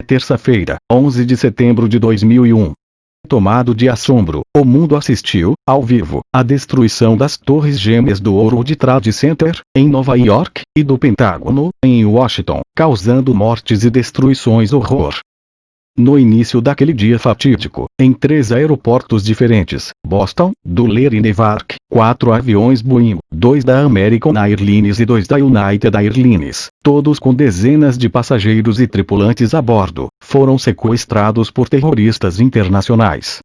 terça-feira, 11 de setembro de 2001. Tomado de assombro, o mundo assistiu, ao vivo, à destruição das Torres Gêmeas do World Trade Center, em Nova York, e do Pentágono, em Washington, causando mortes e destruições horror. No início daquele dia fatídico, em 3 aeroportos diferentes, Boston, Dulles e Newark, 4 aviões Boeing, 2 da American Airlines e 2 da United Airlines, todos com dezenas de passageiros e tripulantes a bordo, foram sequestrados por terroristas internacionais.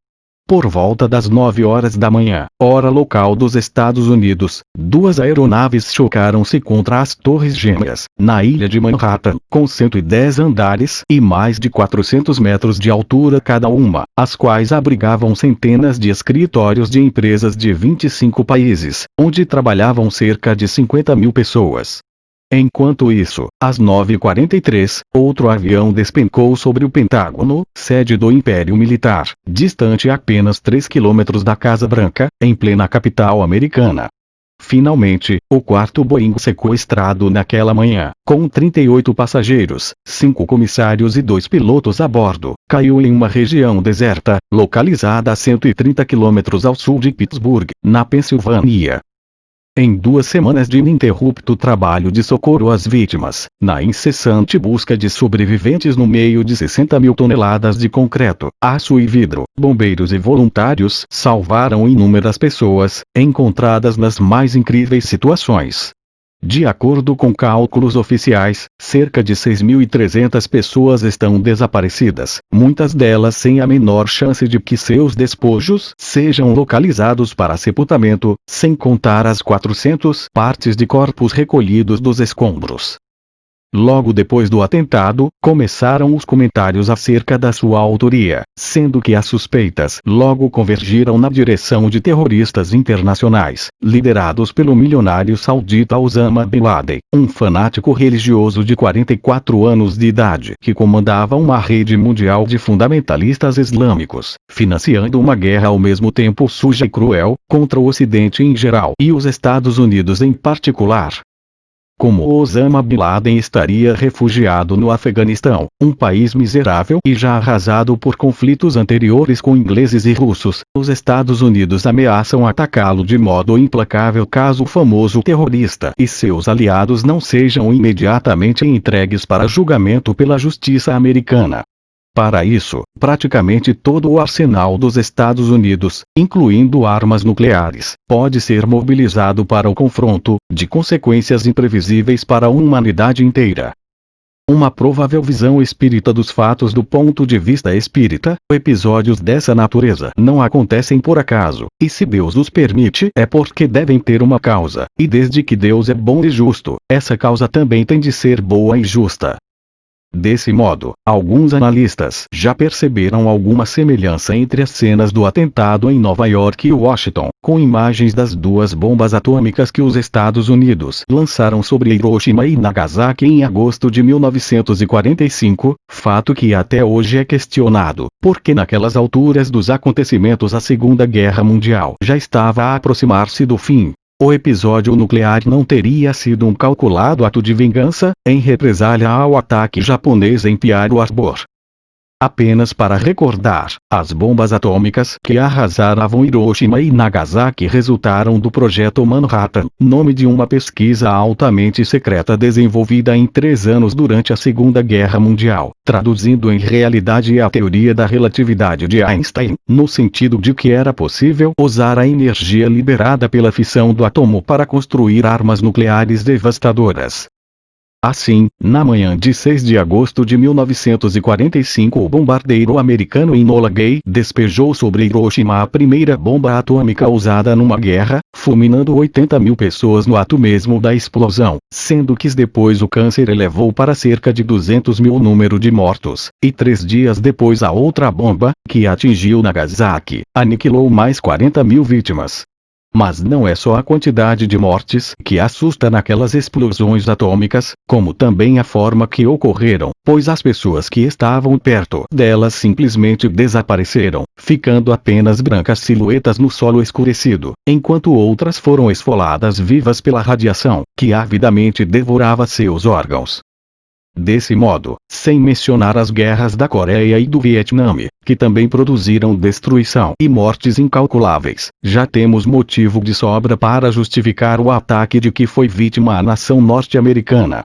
Por volta das 9 horas da manhã, hora local dos Estados Unidos, 2 aeronaves chocaram-se contra as Torres Gêmeas, na ilha de Manhattan, com 110 andares e mais de 400 metros de altura cada uma, as quais abrigavam centenas de escritórios de empresas de 25 países, onde trabalhavam cerca de 50 mil pessoas. Enquanto isso, às 9h43, outro avião despencou sobre o Pentágono, sede do Império Militar, distante apenas 3 quilômetros da Casa Branca, em plena capital americana. Finalmente, o 4º Boeing sequestrado naquela manhã, com 38 passageiros, 5 comissários e 2 pilotos a bordo, caiu em uma região deserta, localizada a 130 quilômetros ao sul de Pittsburgh, na Pensilvânia. Em 2 semanas de ininterrupto trabalho de socorro às vítimas, na incessante busca de sobreviventes no meio de 60 mil toneladas de concreto, aço e vidro, bombeiros e voluntários salvaram inúmeras pessoas, encontradas nas mais incríveis situações. De acordo com cálculos oficiais, cerca de 6.300 pessoas estão desaparecidas, muitas delas sem a menor chance de que seus despojos sejam localizados para sepultamento, sem contar as 400 partes de corpos recolhidos dos escombros. Logo depois do atentado, começaram os comentários acerca da sua autoria, sendo que as suspeitas logo convergiram na direção de terroristas internacionais, liderados pelo milionário saudita Osama Bin Laden, um fanático religioso de 44 anos de idade que comandava uma rede mundial de fundamentalistas islâmicos, financiando uma guerra ao mesmo tempo suja e cruel, contra o Ocidente em geral e os Estados Unidos em particular. Como Osama Bin Laden estaria refugiado no Afeganistão, um país miserável e já arrasado por conflitos anteriores com ingleses e russos, os Estados Unidos ameaçam atacá-lo de modo implacável caso o famoso terrorista e seus aliados não sejam imediatamente entregues para julgamento pela justiça americana. Para isso, praticamente todo o arsenal dos Estados Unidos, incluindo armas nucleares, pode ser mobilizado para o confronto, de consequências imprevisíveis para a humanidade inteira. Uma provável visão espírita dos fatos do ponto de vista espírita, episódios dessa natureza não acontecem por acaso, e se Deus os permite é porque devem ter uma causa, e desde que Deus é bom e justo, essa causa também tem de ser boa e justa. Desse modo, alguns analistas já perceberam alguma semelhança entre as cenas do atentado em Nova York e Washington, com imagens das 2 bombas atômicas que os Estados Unidos lançaram sobre Hiroshima e Nagasaki em agosto de 1945, fato que até hoje é questionado, porque naquelas alturas dos acontecimentos a Segunda Guerra Mundial já estava a aproximar-se do fim. O episódio nuclear não teria sido um calculado ato de vingança, em represália ao ataque japonês em Pearl Harbor. Apenas para recordar, as bombas atômicas que arrasaram Hiroshima e Nagasaki resultaram do Projeto Manhattan, nome de uma pesquisa altamente secreta desenvolvida em 3 anos durante a Segunda Guerra Mundial, traduzindo em realidade a teoria da relatividade de Einstein, no sentido de que era possível usar a energia liberada pela fissão do átomo para construir armas nucleares devastadoras. Assim, na manhã de 6 de agosto de 1945 o bombardeiro americano Enola Gay despejou sobre Hiroshima a primeira bomba atômica usada numa guerra, fulminando 80 mil pessoas no ato mesmo da explosão, sendo que depois o câncer elevou para cerca de 200 mil o número de mortos, e 3 dias depois a outra bomba, que atingiu Nagasaki, aniquilou mais 40 mil vítimas. Mas não é só a quantidade de mortes que assusta naquelas explosões atômicas, como também a forma que ocorreram, pois as pessoas que estavam perto delas simplesmente desapareceram, ficando apenas brancas silhuetas no solo escurecido, enquanto outras foram esfoladas vivas pela radiação, que avidamente devorava seus órgãos. Desse modo, sem mencionar as guerras da Coreia e do Vietnã, que também produziram destruição e mortes incalculáveis, já temos motivo de sobra para justificar o ataque de que foi vítima a nação norte-americana.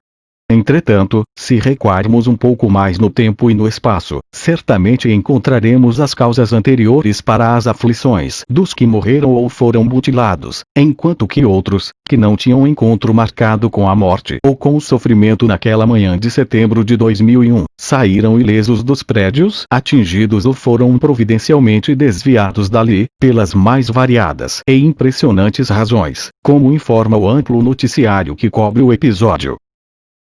Entretanto, se recuarmos um pouco mais no tempo e no espaço, certamente encontraremos as causas anteriores para as aflições dos que morreram ou foram mutilados, enquanto que outros, que não tinham encontro marcado com a morte ou com o sofrimento naquela manhã de setembro de 2001, saíram ilesos dos prédios atingidos ou foram providencialmente desviados dali, pelas mais variadas e impressionantes razões, como informa o amplo noticiário que cobre o episódio.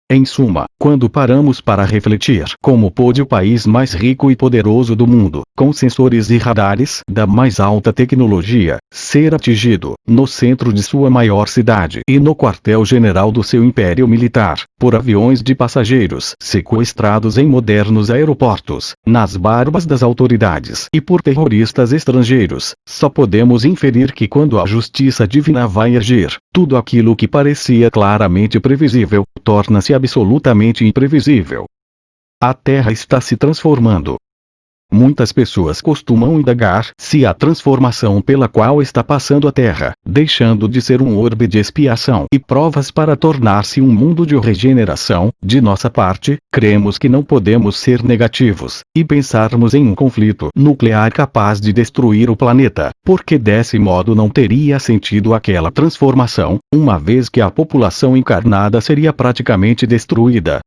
Em suma, quando paramos para refletir como pôde o país mais rico e poderoso do mundo, com sensores e radares da mais alta tecnologia, ser atingido, no centro de sua maior cidade e no quartel-general do seu império militar, por aviões de passageiros sequestrados em modernos aeroportos, nas barbas das autoridades e por terroristas estrangeiros, só podemos inferir que quando a justiça divina vai agir, tudo aquilo que parecia claramente previsível, torna-se absolutamente imprevisível. A Terra está se transformando. Muitas pessoas costumam indagar se a transformação pela qual está passando a Terra, deixando de ser um orbe de expiação e provas para tornar-se um mundo de regeneração, de nossa parte, cremos que não podemos ser negativos, e pensarmos em um conflito nuclear capaz de destruir o planeta, porque desse modo não teria sentido aquela transformação, uma vez que a população encarnada seria praticamente destruída.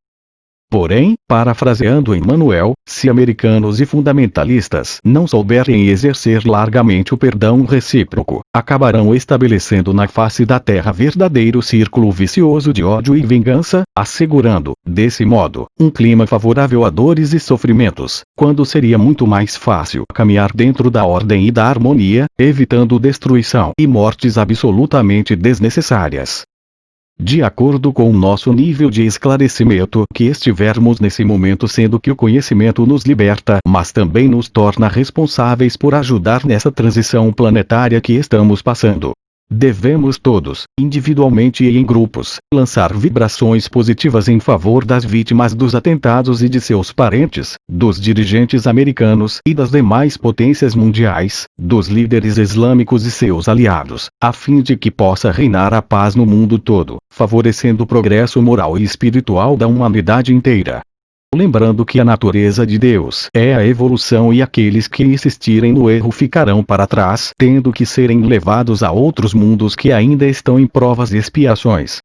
Porém, parafraseando Emmanuel, se americanos e fundamentalistas não souberem exercer largamente o perdão recíproco, acabarão estabelecendo na face da Terra verdadeiro círculo vicioso de ódio e vingança, assegurando, desse modo, um clima favorável a dores e sofrimentos, quando seria muito mais fácil caminhar dentro da ordem e da harmonia, evitando destruição e mortes absolutamente desnecessárias. De acordo com o nosso nível de esclarecimento que estivermos nesse momento, sendo que o conhecimento nos liberta, mas também nos torna responsáveis por ajudar nessa transição planetária que estamos passando. Devemos todos, individualmente e em grupos, lançar vibrações positivas em favor das vítimas dos atentados e de seus parentes, dos dirigentes americanos e das demais potências mundiais, dos líderes islâmicos e seus aliados, a fim de que possa reinar a paz no mundo todo, favorecendo o progresso moral e espiritual da humanidade inteira. Lembrando que a natureza de Deus é a evolução e aqueles que insistirem no erro ficarão para trás, tendo que serem levados a outros mundos que ainda estão em provas e expiações.